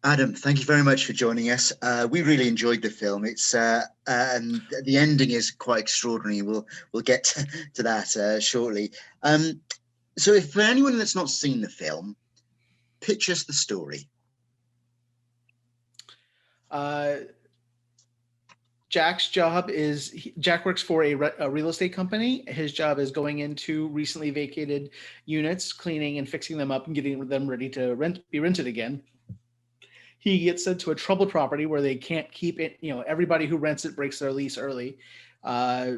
Adam, thank you very much for joining us. We really enjoyed the film. It's and the ending is quite extraordinary. We'll get to that shortly. Um, so, if for anyone that's not seen the film, pitch us the story. Uh, Jack's job is Jack works for a real estate company. His job is going into recently vacated units, cleaning and fixing them up and getting them ready to be rented again. He gets sent to a troubled property where they can't keep it. Everybody who rents it breaks their lease early, uh,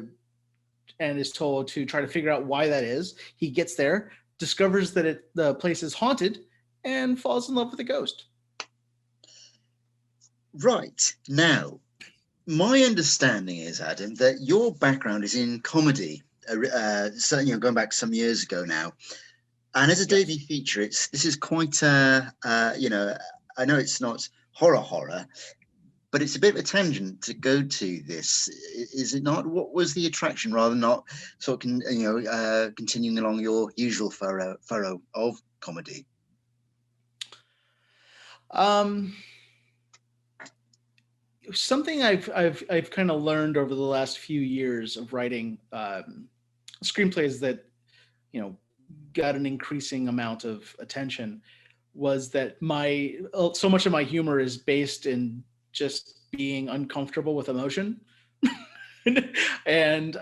and is told to try to figure out why that is. He gets there, discovers that the place is haunted, and falls in love with a ghost. Right now, my understanding is, Adam, that your background is in comedy. So, going back some years ago now, and as a Yes. debut feature, this is quite I know it's not horror, but it's a bit of a tangent to go to this, is it not? What was the attraction, rather than not sort of continuing along your usual furrow of comedy? Um, Something I've kind of learned over the last few years of writing screenplays that you know got an increasing amount of attention was that my so much of my humor is based in just being uncomfortable with emotion. And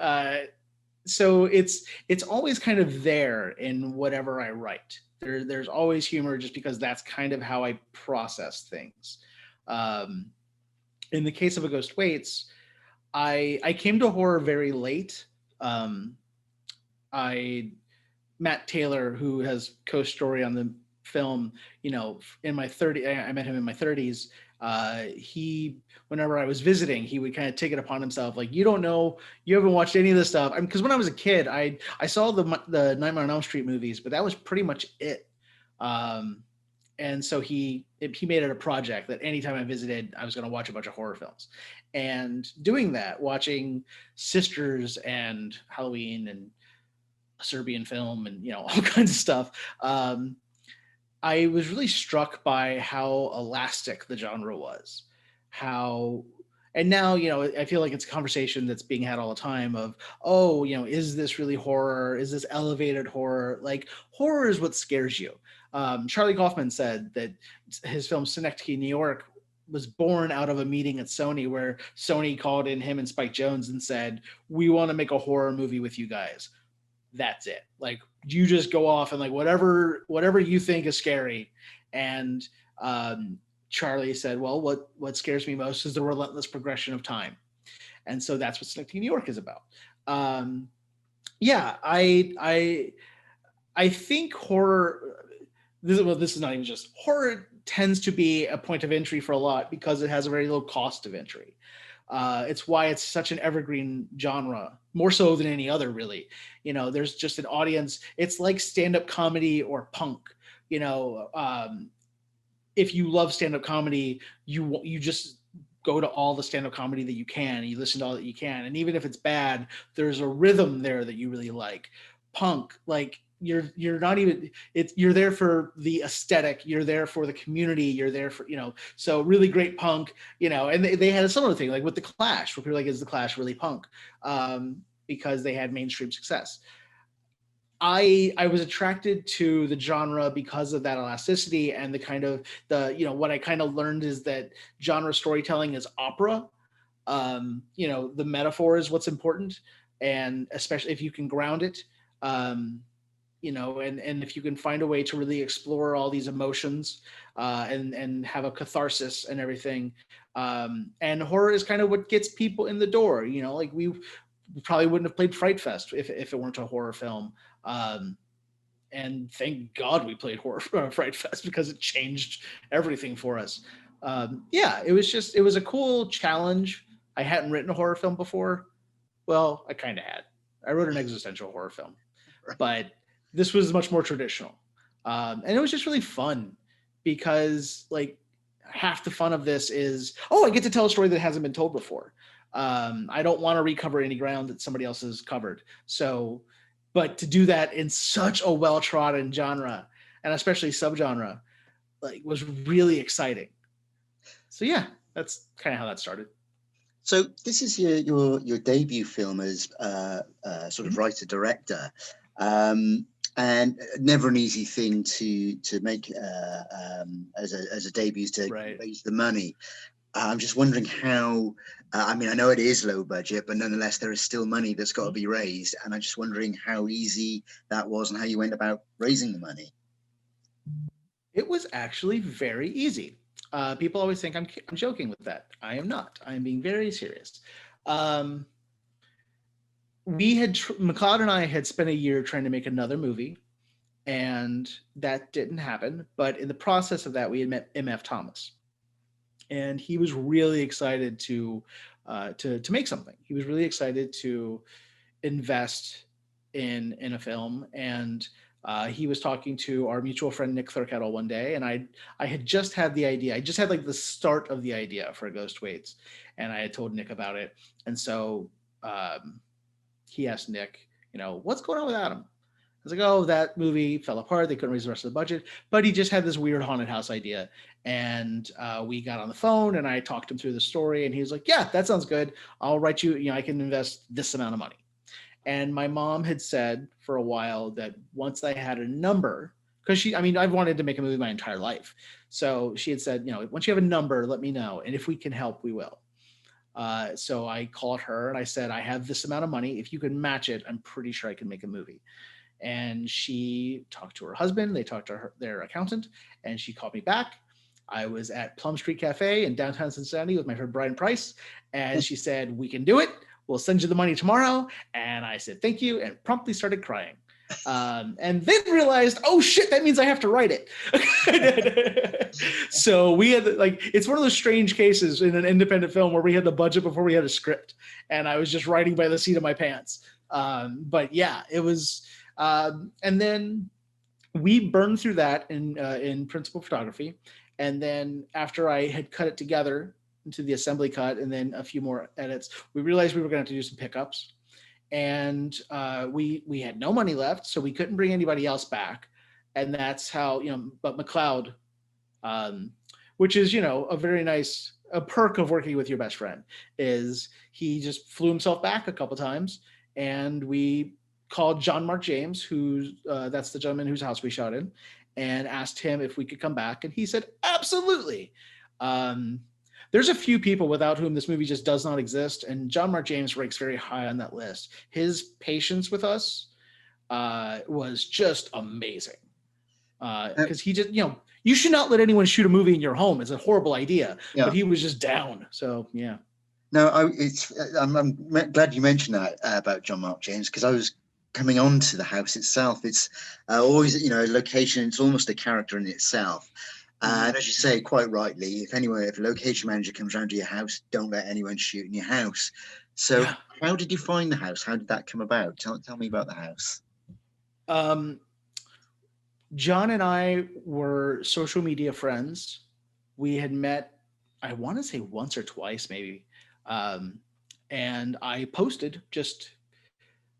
so it's always kind of there in whatever I write. There's always humor just because that's kind of how I process things. um, in the case of A Ghost Waits, I came to horror very late. um, I Matt Taylor, who has co-story on the film, in my 30s, I met him in my 30s. He, whenever I was visiting, he would kind of take it upon himself, like, you don't know, you haven't watched any of this stuff. Because when I was a kid, I saw the Nightmare on Elm Street movies, but that was pretty much it. Um, and so he made it a project that anytime I visited, I was going to watch a bunch of horror films. And doing that, watching Sisters and Halloween and Serbian film and all kinds of stuff. I was really struck by how elastic the genre was. How and now I feel like it's a conversation that's being had all the time of, oh, is this really horror? Is this elevated horror? Like, horror is what scares you. Charlie Kaufman said that his film Synecdoche, New York was born out of a meeting at Sony where Sony called in him and Spike Jonze and said, we want to make a horror movie with you guys. That's it. Like, you just go off and, like, whatever you think is scary. And Charlie said, well, what scares me most is the relentless progression of time. And so that's what Synecdoche, New York is about. Yeah, I think horror. This is not even just horror. Tends to be a point of entry for a lot because it has a very low cost of entry. It's why it's such an evergreen genre, more so than any other, really. There's just an audience. It's like stand-up comedy or punk. If you love stand-up comedy, you just go to all the stand-up comedy that you can. You listen to all that you can, and even if it's bad, there's a rhythm there that you really like. Punk, like, you're not even, you're there for the aesthetic, you're there for the community, you're there for so really great punk. And they had a similar thing, like with the Clash, where people are like, is the Clash really punk? Because they had mainstream success. I was attracted to the genre because of that elasticity and the kind of what I kind of learned is that genre storytelling is opera. The metaphor is what's important, and especially if you can ground it. And if you can find a way to really explore all these emotions, and have a catharsis and everything. And horror is kind of what gets people in the door. Like, we probably wouldn't have played Fright Fest if it weren't a horror film. And thank God we played horror Fright Fest, because it changed everything for us. Yeah, it was a cool challenge. I hadn't written a horror film before. Well, I kind of had. I wrote an existential horror film, but this was much more traditional. And it was just really fun because, like, half the fun of this is, I get to tell a story that hasn't been told before. I don't want to recover any ground that somebody else has covered. So, but to do that in such a well-trodden genre, and especially subgenre, like, was really exciting. So yeah, that's kind of how that started. So this is your debut film as sort of Mhm. writer director, and never an easy thing to make as a debut, to Right. raise the money. I'm just wondering how. I mean, I know it is low budget, but nonetheless, there is still money that's got to Mhm. be raised, and I'm just wondering how easy that was and how you went about raising the money. It was actually very easy. People always think I'm joking with that. I am not. I am being very serious. Um, McLeod and I had spent a year trying to make another movie, and that didn't happen. But in the process of that, we had met MF Thomas, and he was really excited to make something. He was really excited to invest in a film, and he was talking to our mutual friend Nick Thurkettle one day, and I had just had the idea. I just had like the start of the idea for Ghost Waits, and I had told Nick about it, and so he asked Nick, what's going on with Adam? I was like, oh, that movie fell apart. They couldn't raise the rest of the budget, but he just had this weird haunted house idea. And we got on the phone, and I talked him through the story, and he was like, yeah, that sounds good. I'll write you. I can invest this amount of money. And my mom had said for a while that once I had a number, because I've wanted to make a movie my entire life. So she had said, once you have a number, let me know. And if we can help, we will. So I called her and I said, I have this amount of money. If you can match it, I'm pretty sure I can make a movie. And she talked to her husband. They talked to their accountant, and she called me back. I was at Plum Street Cafe in downtown Cincinnati with my friend Brian Price, and she said, we can do it. We'll send you the money tomorrow. And I said, thank you, and promptly started crying. And then realized, oh shit, that means I have to write it. So we had it's one of those strange cases in an independent film where we had the budget before we had a script, and I was just writing by the seat of my pants. But yeah, it was. And then we burned through that in principal photography, and then after I had cut it together into the assembly cut and then a few more edits, we realized we were going to have to do some pickups, and we had no money left, so we couldn't bring anybody else back, and that's how But McLeod, um, which is a very nice a perk of working with your best friend, is he just flew himself back a couple times, and we called John Mark James, who's that's the gentleman whose house we shot in, and asked him if we could come back, and he said absolutely. Um, there's a few people without whom this movie just does not exist, and John Mark James ranks very high on that list. His patience with us was just amazing, Uh, because he just you should not let anyone shoot a movie in your home. It's a horrible idea, but yeah. he was just down. So yeah. No, I'm glad you mentioned that about John Mark James, because I was coming on to the house itself. It's always, a location. It's almost a character in itself. And as you say, quite rightly, if a location manager comes around to your house, don't let anyone shoot in your house. So, Yeah. how did you find the house? How did that come about? Tell me about the house. Um, John and I were social media friends. We had met, I want to say once or twice, maybe. Um, and I posted just,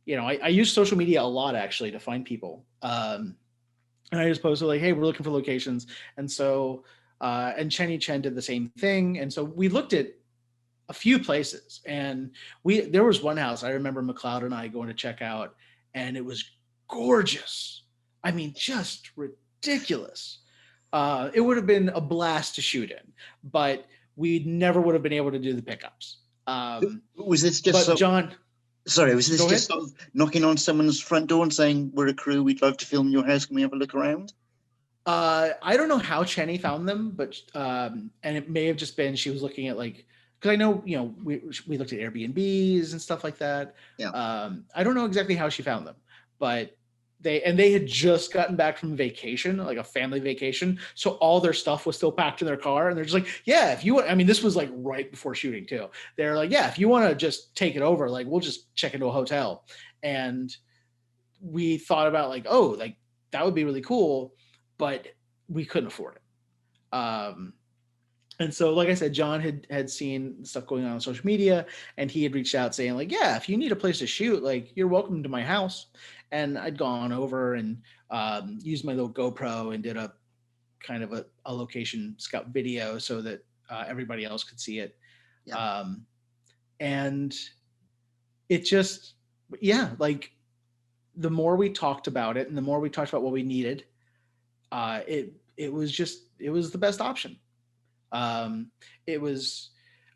I use social media a lot actually to find people. And I just posted like, hey, we're looking for locations. And so, and Chenny Chen did the same thing. And so we looked at a few places, and there was one house I remember McLeod and I going to check out, and it was gorgeous. I mean, just ridiculous. It would have been a blast to shoot in, but we never would have been able to do the pickups. Was this just But so? John, Sorry, was this go just ahead. sort of knocking on someone's front door and saying, "We're a crew. We'd love to film your house. Can we have a look around?" I don't know how Chenny found them, but and it may have just been she was looking at because I know we looked at Airbnbs and stuff like that. Yeah. I don't know exactly how she found them, but they had just gotten back from vacation, like a family vacation, so all their stuff was still packed in their car, and they're just like, yeah, if you want. I mean, this was like right before shooting too. They're like, yeah, if you want to just take it over, like we'll just check into a hotel, and we thought about like that would be really cool, but we couldn't afford it. And so, like I said, John had seen stuff going on social media, and he had reached out saying like, yeah, if you need a place to shoot, like you're welcome to my house. And I'd gone over and used my little GoPro and did a kind of a location scout video so that everybody else could see it. Yeah. And it just, yeah, like the more we talked about it and the more we talked about what we needed, it was the best option. It was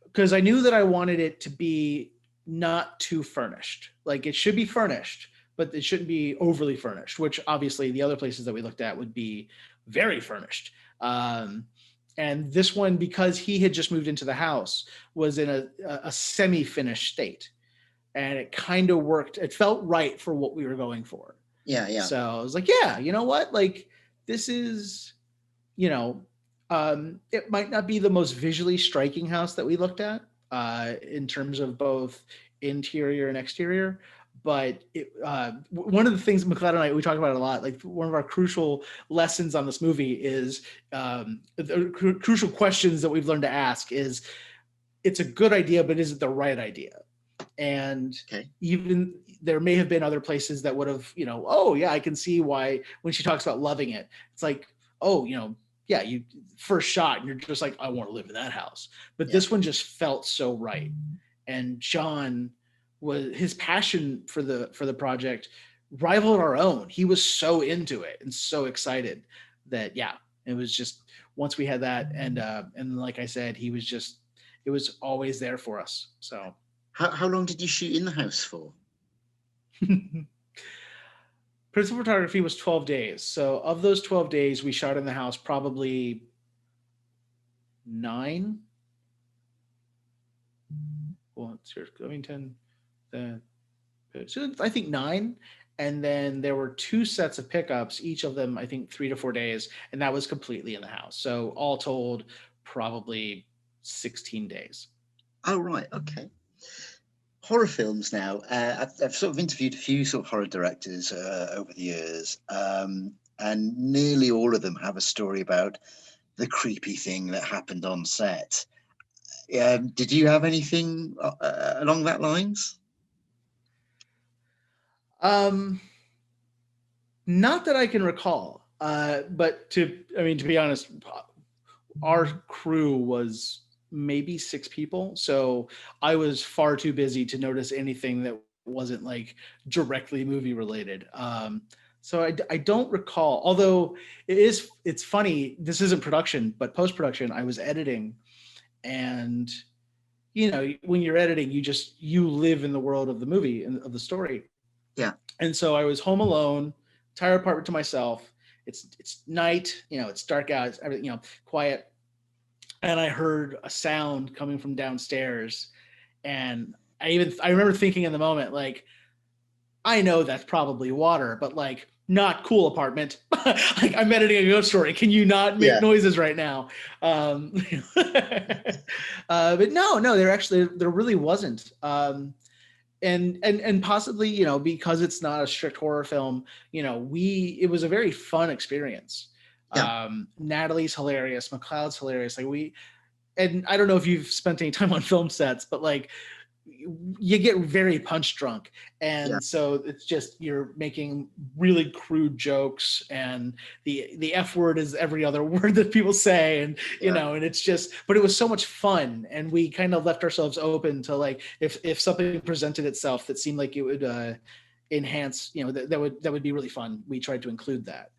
because I knew that I wanted it to be not too furnished. Like it should be furnished, but it shouldn't be overly furnished, which obviously the other places that we looked at would be very furnished. And this one, because he had just moved into the house, was in a semi-finished state. And it kind of worked. It felt right for what we were going for. Yeah. So I was like, yeah, you know what? Like this is, it might not be the most visually striking house that we looked at in terms of both interior and exterior. But one of the things McLeod and I, we talk about it a lot, like one of our crucial lessons on this movie is the crucial questions that we've learned to ask is, it's a good idea, but is it the right idea? And even there may have been other places that would have, oh yeah, I can see why when she talks about loving it, it's like, oh, yeah, you first shot and you're just like, I want to live in that house. But this one just felt so right. And John his passion for the project rivaled our own. He was so into it and so excited that, yeah, it was just, once we had that, and like I said, it was always there for us. So how long did you shoot in the house for? Principal photography was 12 days. So of those 12 days, we shot in the house probably 9. Well, it's here, Covington. So I think 9. And then there were 2 sets of pickups, each of them, I think 3 to 4 days. And that was completely in the house. So all told, probably 16 days. Oh, right. Okay. Horror films now. I've sort of interviewed a few sort of horror directors over the years, and nearly all of them have a story about the creepy thing that happened on set. Did you have anything along that lines? Not that I can recall. But to be honest, our crew was maybe 6 people. So I was far too busy to notice anything that wasn't like directly movie related. So I don't recall, although it's funny, this isn't production, but post-production, I was editing, and when you're editing, you live in the world of the movie and of the story. Yeah. And so I was home alone, entire apartment to myself. It's night, it's dark out, it's everything, quiet. And I heard a sound coming from downstairs. And I remember thinking in the moment, like, I know that's probably water, but like, not cool, apartment. Like, I'm editing a ghost story. Can you not make noises right now? But no, there really wasn't. And possibly, because it's not a strict horror film, it was a very fun experience. Yeah. Natalie's hilarious, McLeod's hilarious. And I don't know if you've spent any time on film sets, but like, you get very punch drunk, and so it's just, you're making really crude jokes, and the F word is every other word that people say, and and it's just, but it was so much fun, and we kind of left ourselves open to, like, if something presented itself that seemed like it would enhance, that would be really fun, we tried to include that.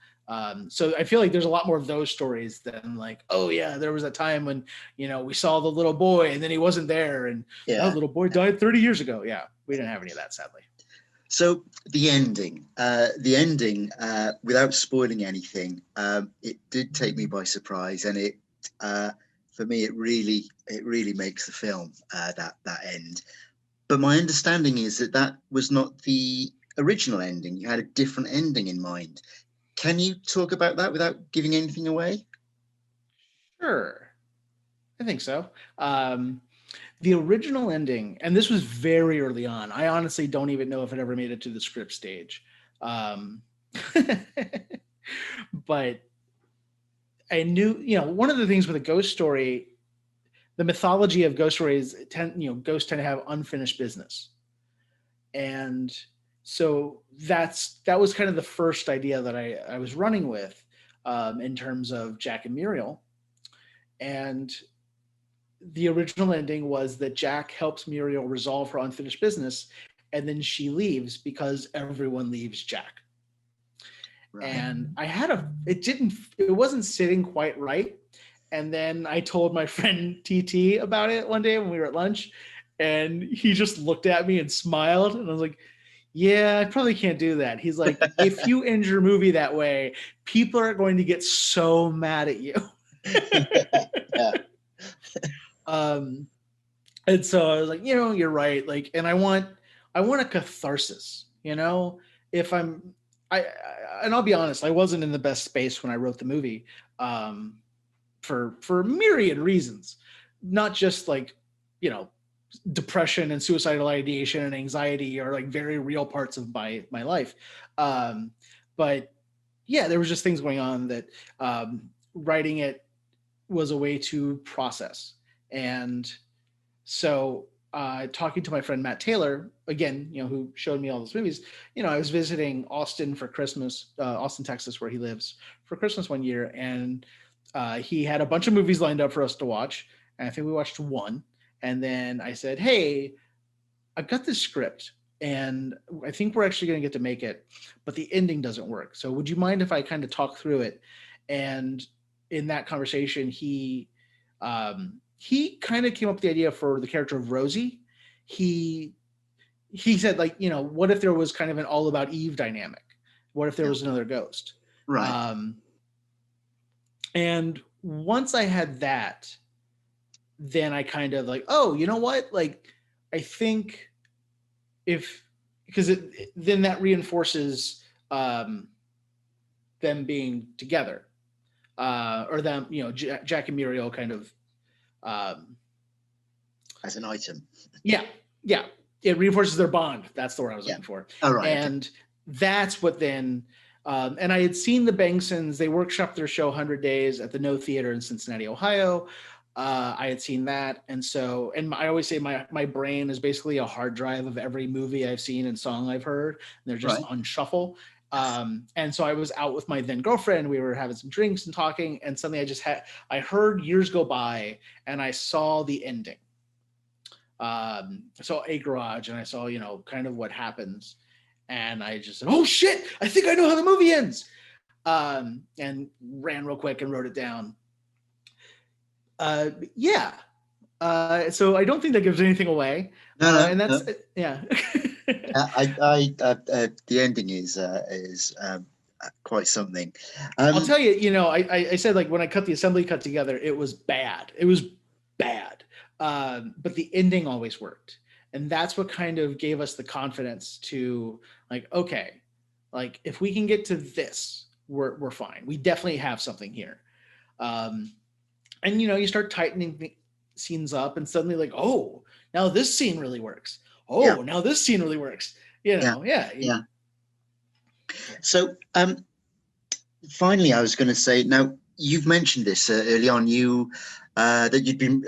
So I feel like there's a lot more of those stories than like, oh yeah, there was a time when, we saw the little boy and then he wasn't there, and that little boy died 30 years ago. Yeah, we didn't have any of that, sadly. So the ending, without spoiling anything, it did take me by surprise, and it, for me, it really makes the film, that end. But my understanding is that was not the original ending. You had a different ending in mind. Can you talk about that without giving anything away? Sure. I think so. The original ending, and this was very early on, I honestly don't even know if it ever made it to the script stage. But I knew, one of the things with a ghost story, the mythology of ghost stories ghosts tend to have unfinished business. And so that was kind of the first idea that I was running with, in terms of Jack and Muriel. And the original ending was that Jack helps Muriel resolve her unfinished business, and then she leaves because everyone leaves Jack. Right. And it wasn't sitting quite right. And then I told my friend TT about it one day when we were at lunch, and he just looked at me and smiled, and I was like, yeah, I probably can't do that. He's like, if you end your movie that way, people are going to get so mad at you. Yeah. And so I was like, you're right. Like, and I want a catharsis, if and I'll be honest, I wasn't in the best space when I wrote the movie, for myriad reasons, not just like, depression and suicidal ideation and anxiety are like very real parts of my life. But yeah, there was just things going on that, writing it was a way to process. And so, talking to my friend Matt Taylor, again, who showed me all those movies, I was visiting Austin for Christmas, Austin, Texas, where he lives, for Christmas one year. And he had a bunch of movies lined up for us to watch. And I think we watched one. And then I said, hey, I've got this script and I think we're actually going to get to make it, but the ending doesn't work. So would you mind if I kind of talk through it? And in that conversation, he kind of came up with the idea for the character of Rosie. He said, like, what if there was kind of an All About Eve dynamic? What if there was another ghost? Right. And once I had that, then I kind of like, oh, you know what? Like, I think because then that reinforces them being together, or them, Jack and Muriel kind of, as an item. Yeah. It reinforces their bond. That's the word I was looking for. Oh, right. And that's what then, and I had seen the Bangsons. They workshopped their show 100 Days at the No Theater in Cincinnati, Ohio. I had seen that. And so, and I always say my brain is basically a hard drive of every movie I've seen and song I've heard. And they're just on shuffle. And so I was out with my then girlfriend. We were having some drinks and talking. And suddenly I heard Years Go By and I saw the ending. I saw a garage and I saw, kind of what happens. And I just said, oh shit, I think I know how the movie ends. And ran real quick and wrote it down. Yeah. So I don't think that gives anything away. No, and that's, no. Yeah. The ending is quite something. I'll tell you, I said, like, when I cut the assembly cut together, it was bad. It was bad. But the ending always worked. And that's what kind of gave us the confidence to, like, okay, like, if we can get to this, we're fine. We definitely have something here. And, you start tightening scenes up and suddenly, like, oh, now this scene really works. Oh, now this scene really works. Yeah. So, finally, I was going to say, now you've mentioned this early on, that you'd been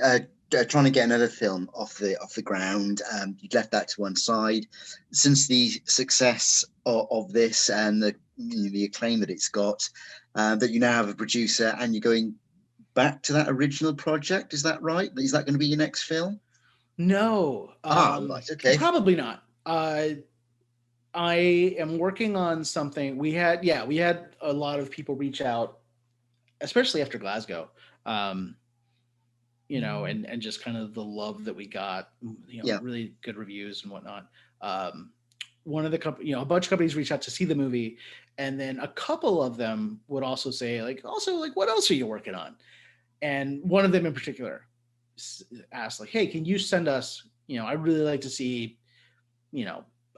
trying to get another film off the ground. You'd left that to one side. Since the success of this and the acclaim that it's got, that you now have a producer and you're going back to that original project. Is that right? Is that going to be your next film? No. Right. Okay. Probably not. I am working on something. We had a lot of people reach out, especially after Glasgow, and just kind of the love that we got, really good reviews and whatnot. One of the a bunch of companies reached out to see the movie, and then a couple of them would also say, like, what else are you working on? And one of them in particular asked, like, hey, can you send us, I'd really like to see,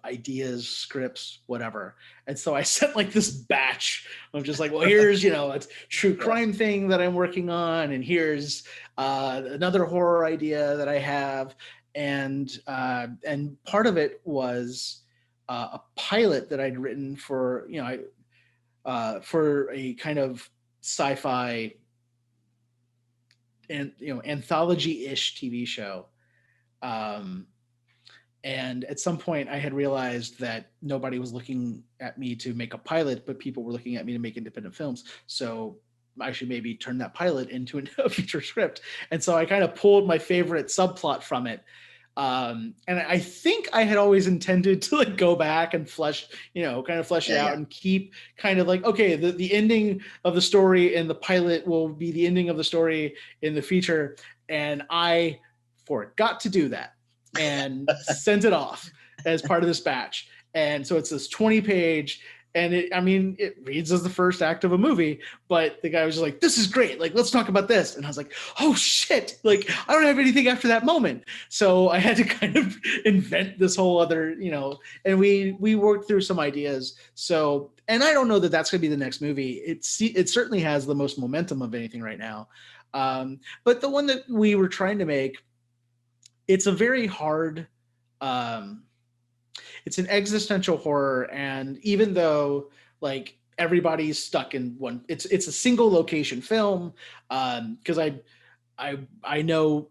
ideas, scripts, whatever. And so I sent like this batch of just like, well, here's, a true crime thing that I'm working on. And here's another horror idea that I have. And part of it was a pilot that I'd written for, for a kind of sci-fi and anthology-ish TV show. And at some point I had realized that nobody was looking at me to make a pilot, but people were looking at me to make independent films. So I should maybe turn that pilot into a feature script. And so I kind of pulled my favorite subplot from it. And I think I had always intended to like go back and flesh it out and keep kind of like, okay, the ending of the story in the pilot will be the ending of the story in the feature. And I forgot to do that and sent it off as part of this batch. And so it's this 20-page, and it reads as the first act of a movie, but the guy was just like, this is great. Like, let's talk about this. And I was like, oh shit. Like, I don't have anything after that moment. So I had to kind of invent this whole other, and we worked through some ideas. So, and I don't know that that's going to be the next movie. It certainly has the most momentum of anything right now. But the one that we were trying to make, it's a very hard, it's an existential horror, and even though like everybody's stuck in one, it's a single location film, because I know,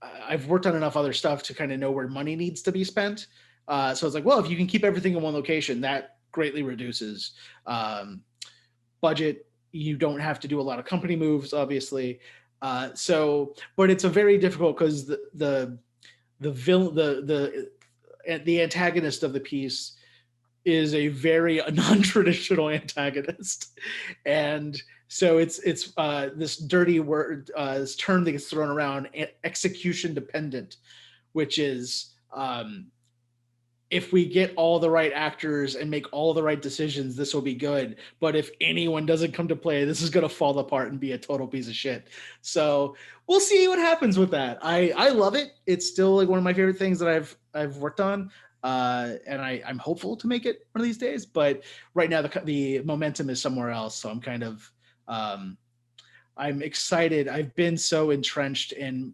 I've worked on enough other stuff to kind of know where money needs to be spent. So it's like, well, if you can keep everything in one location, that greatly reduces budget. You don't have to do a lot of company moves, obviously. But it's a very difficult, because the antagonist of the piece is a very non-traditional antagonist, and so it's this dirty word, this term that gets thrown around, execution dependent, which is if we get all the right actors and make all the right decisions, this will be good. But if anyone doesn't come to play, this is going to fall apart and be a total piece of shit. So we'll see what happens with that. I love it. It's still like one of my favorite things that I've worked on. And I'm hopeful to make it one of these days. But right now the momentum is somewhere else. So I'm kind of I'm excited. I've been so entrenched in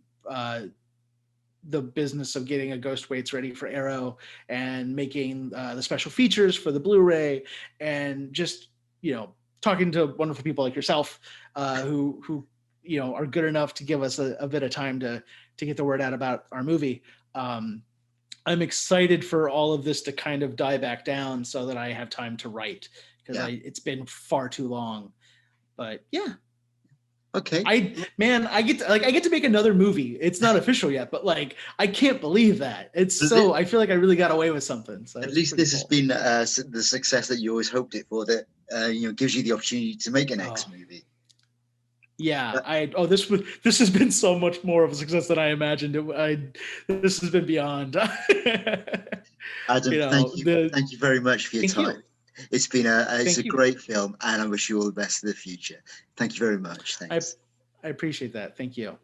the business of getting a Ghost Waits ready for Arrow and making the special features for the Blu-ray, and just talking to wonderful people like yourself who are good enough to give us a bit of time to get the word out about our movie. I'm excited for all of this to kind of die back down so that I have time to write, because it's been far too long. But yeah. Okay. I get to make another movie. It's not official yet, but like I can't believe that. I feel like I really got away with something. So at least this has been the success that you always hoped it for. That gives you the opportunity to make an next movie. Yeah, this has been so much more of a success than I imagined. This has been beyond. Adam, thank you very much for your time. It's been a great film, and I wish you all the best for the future. Thank you very much. Thanks. I appreciate that. Thank you.